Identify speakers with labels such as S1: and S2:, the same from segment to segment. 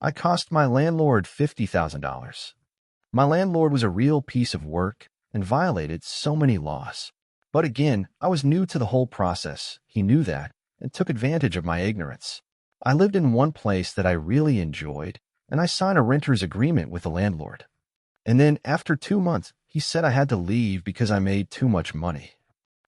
S1: I cost my landlord $50,000. My landlord was a real piece of work and violated so many laws. But again, I was new to the whole process. He knew that and took advantage of my ignorance. I lived in one place that I really enjoyed, and I signed a renter's agreement with the landlord. And then, after 2 months, he said I had to leave because I made too much money.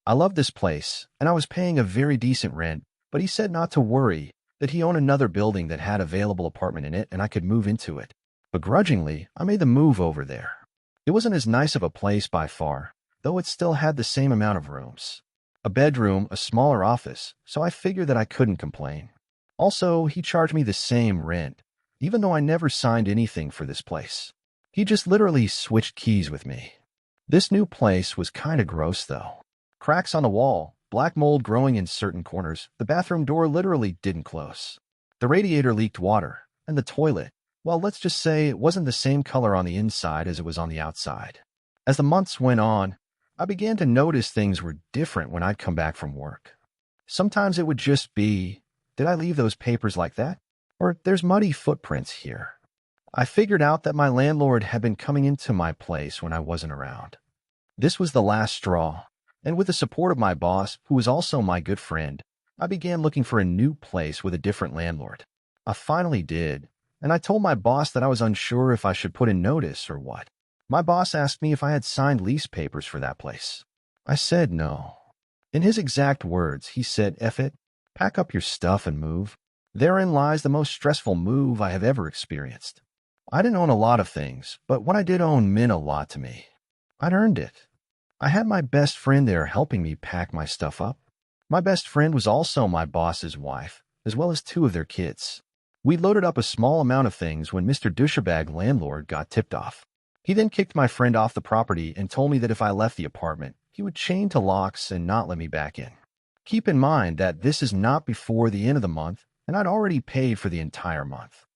S1: I loved this place, and I was paying a very decent rent, but he said not to worry, that he owned another building that had available apartment in it and I could move into it. Begrudgingly, I made the move over there. It wasn't as nice of a place by far, though it still had the same amount of rooms. A bedroom, a smaller office, so I figured that I couldn't complain. Also, he charged me the same rent, even though I never signed anything for this place. He just literally switched keys with me. This new place was kinda gross though. Cracks on the wall, black mold growing in certain corners, the bathroom door literally didn't close. The radiator leaked water, and the toilet, well, let's just say it wasn't the same color on the inside as it was on the outside. As the months went on, I began to notice things were different when I'd come back from work. Sometimes it would just be, did I leave those papers like that? Or there's muddy footprints here. I figured out that my landlord had been coming into my place when I wasn't around. This was the last straw, and with the support of my boss, who was also my good friend, I began looking for a new place with a different landlord. I finally did, and I told my boss that I was unsure if I should put in notice or what. My boss asked me if I had signed lease papers for that place. I said no. In his exact words, he said, "F it, pack up your stuff and move." Therein lies the most stressful move I have ever experienced. I didn't own a lot of things, but what I did own meant a lot to me. I'd earned it. I had my best friend there helping me pack my stuff up. My best friend was also my boss's wife, as well as 2 of their kids. We loaded up a small amount of things when Mr. Douchebag landlord got tipped off. He then kicked my friend off the property and told me that if I left the apartment, he would chain to locks and not let me back in. Keep in mind that this is not before the end of the month, and I'd already paid for the entire month.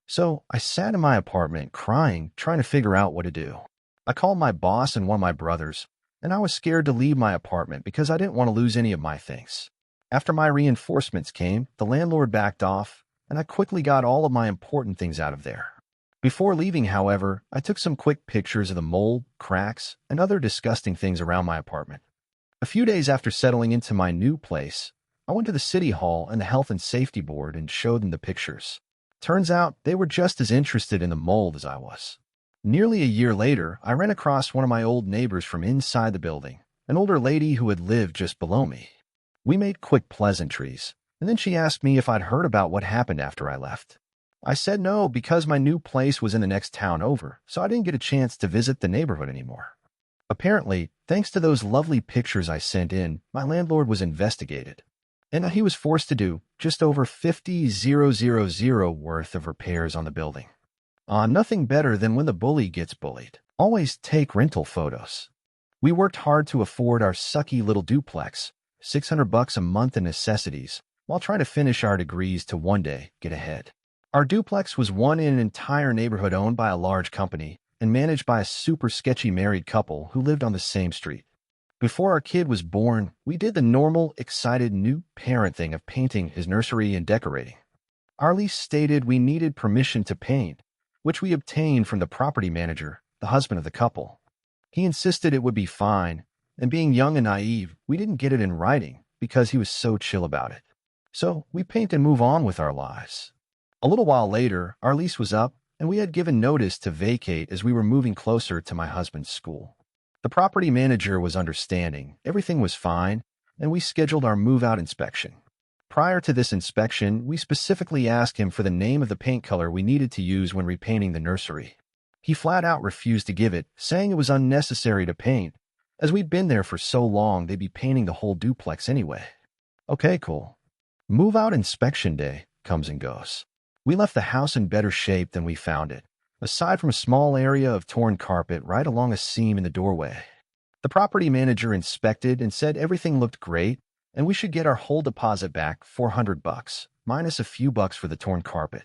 S1: So I sat in my apartment crying, trying to figure out what to do. I called my boss and one of my brothers, and I was scared to leave my apartment because I didn't want to lose any of my things. After my reinforcements came, the landlord backed off, and I quickly got all of my important things out of there. Before leaving, however, I took some quick pictures of the mold, cracks, and other disgusting things around my apartment. A few days after settling into my new place, I went to the city hall and the health and safety board and showed them the pictures. Turns out they were just as interested in the mold as I was. Nearly a year later, I ran across one of my old neighbors from inside the building, an older lady who had lived just below me. We made quick pleasantries, and then she asked me if I'd heard about what happened after I left. I said no because my new place was in the next town over, so I didn't get a chance to visit the neighborhood anymore. Apparently, thanks to those lovely pictures I sent in, my landlord was investigated, and he was forced to do just over $50,000 worth of repairs on the building. Nothing better than when the bully gets bullied. Always take rental photos. We worked hard to afford our sucky little duplex, $600 a month in necessities, while trying to finish our degrees to one day get ahead. Our duplex was one in an entire neighborhood owned by a large company and managed by a super sketchy married couple who lived on the same street. Before our kid was born, we did the normal, excited new parent thing of painting his nursery and decorating. Our lease stated we needed permission to paint, which we obtained from the property manager, the husband of the couple. He insisted it would be fine, and being young and naive, we didn't get it in writing because he was so chill about it. So we paint and move on with our lives. A little while later, our lease was up, and we had given notice to vacate as we were moving closer to my husband's school. The property manager was understanding, everything was fine, and we scheduled our move-out inspection. Prior to this inspection, we specifically asked him for the name of the paint color we needed to use when repainting the nursery. He flat out refused to give it, saying it was unnecessary to paint, as we'd been there for so long they'd be painting the whole duplex anyway. Okay, cool. Move-out inspection day comes and goes. We left the house in better shape than we found it, aside from a small area of torn carpet right along a seam in the doorway. The property manager inspected and said everything looked great, and we should get our whole deposit back, $400, minus a few bucks for the torn carpet.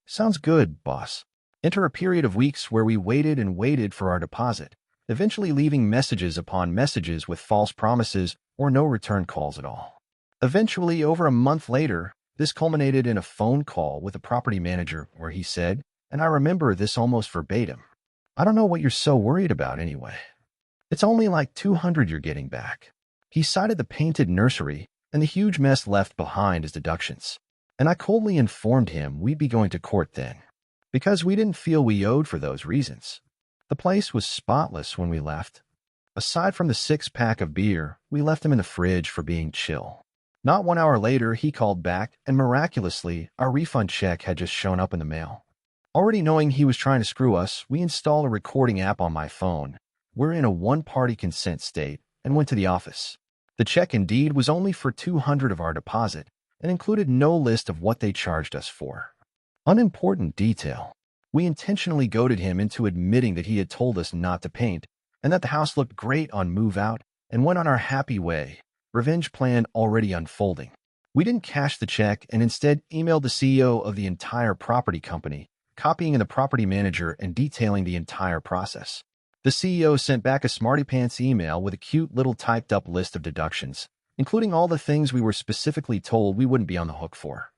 S1: Sounds good, boss. Enter a period of weeks where we waited and waited for our deposit, eventually leaving messages upon messages with false promises or no return calls at all. Eventually, over a month later, This culminated in a phone call with a property manager where he said, and I remember this almost verbatim, "I don't know what you're so worried about anyway. It's only like 200 you're getting back." He cited the painted nursery and the huge mess left behind as deductions. And I coldly informed him we'd be going to court then, because we didn't feel we owed for those reasons. The place was spotless when we left. Aside from the 6-pack of beer, we left him in the fridge for being chill. Not 1 hour later, he called back, and miraculously, our refund check had just shown up in the mail. Already knowing he was trying to screw us, we installed a recording app on my phone. We're in a one-party consent state and went to the office. The check indeed was only for 200 of our deposit and included no list of what they charged us for. Unimportant detail. We intentionally goaded him into admitting that he had told us not to paint and that the house looked great on move-out and went on our happy way, revenge plan already unfolding. We didn't cash the check and instead emailed the CEO of the entire property company, copying in the property manager and detailing the entire process. The CEO sent back a smarty-pants email with a cute little typed-up list of deductions, including all the things we were specifically told we wouldn't be on the hook for.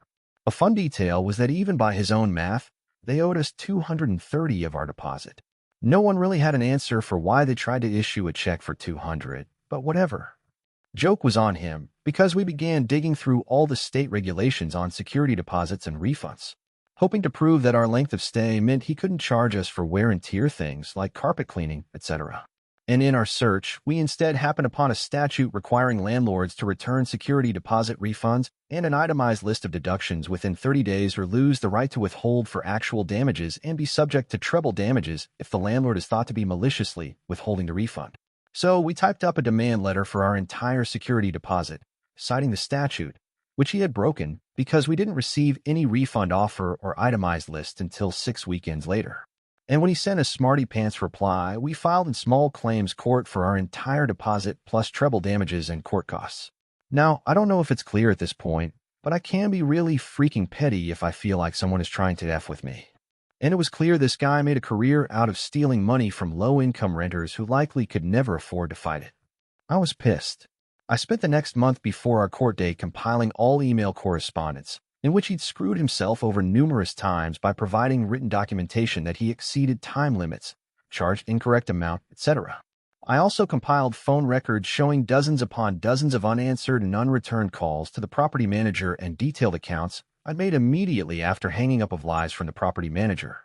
S1: A fun detail was that even by his own math, they owed us 230 of our deposit. No one really had an answer for why they tried to issue a check for 200, but whatever. Joke was on him, because we began digging through all the state regulations on security deposits and refunds, hoping to prove that our length of stay meant he couldn't charge us for wear and tear things like carpet cleaning, etc. And in our search, we instead happened upon a statute requiring landlords to return security deposit refunds and an itemized list of deductions within 30 days or lose the right to withhold for actual damages and be subject to treble damages if the landlord is thought to be maliciously withholding the refund. So we typed up a demand letter for our entire security deposit, citing the statute, which he had broken because we didn't receive any refund offer or itemized list until 6 weekends later. And when he sent a smarty-pants reply, we filed in small claims court for our entire deposit plus treble damages and court costs. Now, I don't know if it's clear at this point, but I can be really freaking petty if I feel like someone is trying to F with me. And it was clear this guy made a career out of stealing money from low-income renters who likely could never afford to fight it. I was pissed. I spent the next month before our court date compiling all email correspondence, in which he'd screwed himself over numerous times by providing written documentation that he exceeded time limits, charged incorrect amount, etc. I also compiled phone records showing dozens upon dozens of unanswered and unreturned calls to the property manager and detailed accounts I'd made immediately after hanging up of lies from the property manager.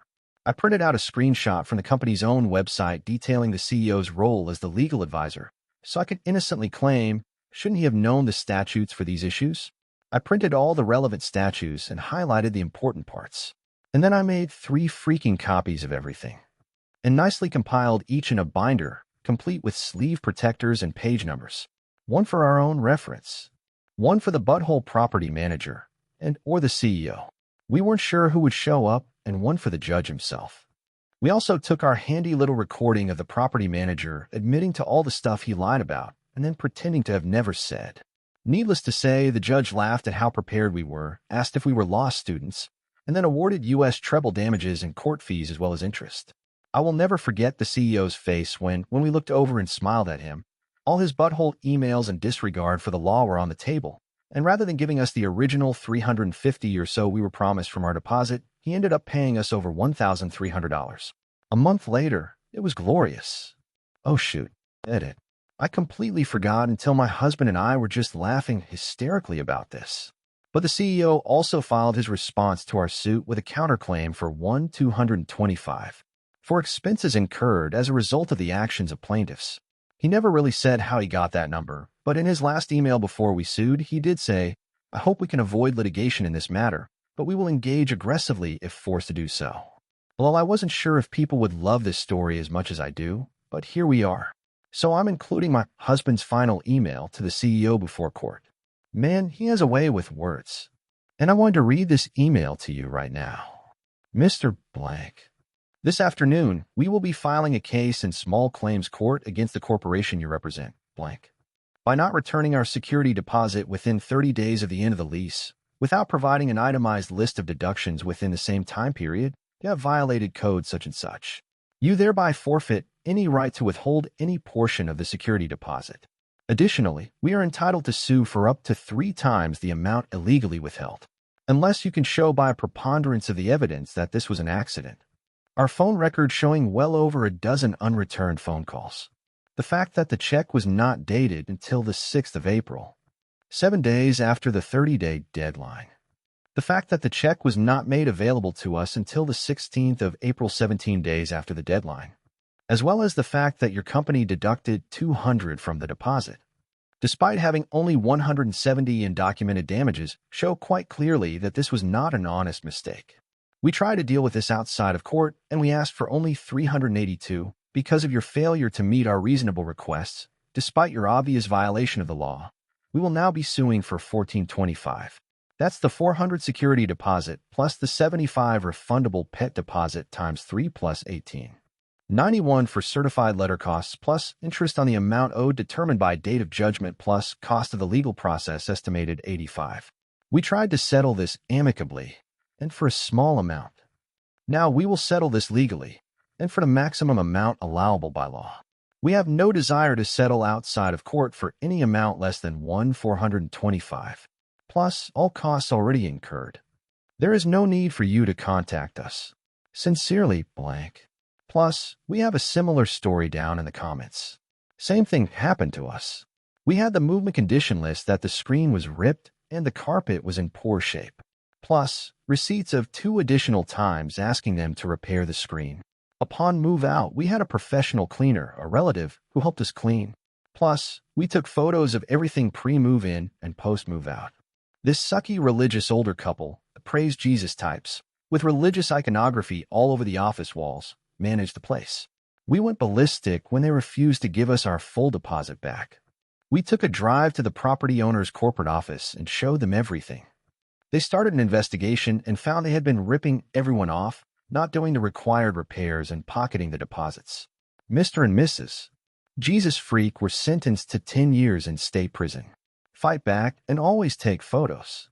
S1: I printed out a screenshot from the company's own website detailing the CEO's role as the legal advisor, so I could innocently claim, shouldn't he have known the statutes for these issues? I printed all the relevant statutes and highlighted the important parts. And then I made 3 freaking copies of everything, and nicely compiled each in a binder, complete with sleeve protectors and page numbers. One for our own reference, one for the butthole property manager, or the CEO. We weren't sure who would show up, and one for the judge himself. We also took our handy little recording of the property manager admitting to all the stuff he lied about and then pretending to have never said. Needless to say, the judge laughed at how prepared we were, asked if we were law students, and then awarded U.S. treble damages and court fees as well as interest. I will never forget the CEO's face when we looked over and smiled at him. All his butthole emails and disregard for the law were on the table, and rather than giving us the original $350 or so we were promised from our deposit, he ended up paying us over $1,300. A month later, it was glorious. Oh shoot, edit. I completely forgot until my husband and I were just laughing hysterically about this. But the CEO also filed his response to our suit with a counterclaim for $1,225 for expenses incurred as a result of the actions of plaintiffs. He never really said how he got that number, but in his last email before we sued, he did say, "I hope we can avoid litigation in this matter, but we will engage aggressively if forced to do so." Well, I wasn't sure if people would love this story as much as I do, but here we are. So I'm including my husband's final email to the CEO before court. Man, he has a way with words. And I wanted to read this email to you right now. Mr. Blank. This afternoon, we will be filing a case in small claims court against the corporation you represent, Blank. By not returning our security deposit within 30 days of the end of the lease, without providing an itemized list of deductions within the same time period, you have violated code such and such. You thereby forfeit any right to withhold any portion of the security deposit. Additionally, we are entitled to sue for up to 3 times the amount illegally withheld. unless you can show by a preponderance of the evidence that this was an accident. Our phone record showing well over a dozen unreturned phone calls. The fact that the check was not dated until the 6th of April, 7 days after the 30-day deadline. The fact that the check was not made available to us until the 16th of April, 17 days after the deadline, as well as the fact that your company deducted $200 from the deposit, despite having only $170 in documented damages, show quite clearly that this was not an honest mistake. We tried to deal with this outside of court, and we asked for only $382 because of your failure to meet our reasonable requests, despite your obvious violation of the law. We will now be suing for $1,425. That's the $400 security deposit plus the $75 refundable pet deposit times 3 plus 18. $91 for certified letter costs plus interest on the amount owed determined by date of judgment plus cost of the legal process estimated $85. We tried to settle this amicably and for a small amount. Now we will settle this legally and for the maximum amount allowable by law. We have no desire to settle outside of court for any amount less than $1,425, plus all costs already incurred. There is no need for you to contact us. Sincerely, blank. Plus, we have a similar story down in the comments. Same thing happened to us. We had the movement condition list that the screen was ripped and the carpet was in poor shape. Plus, receipts of 2 additional times asking them to repair the screen. Upon move out, we had a professional cleaner, a relative, who helped us clean. Plus, we took photos of everything pre-move in and post-move out. This sucky religious older couple, the praise Jesus types, with religious iconography all over the office walls, managed the place. We went ballistic when they refused to give us our full deposit back. We took a drive to the property owner's corporate office and showed them everything. They started an investigation and found they had been ripping everyone off, not doing the required repairs and pocketing the deposits. Mr. and Mrs. Jesus Freak were sentenced to 10 years in state prison. Fight back and always take photos.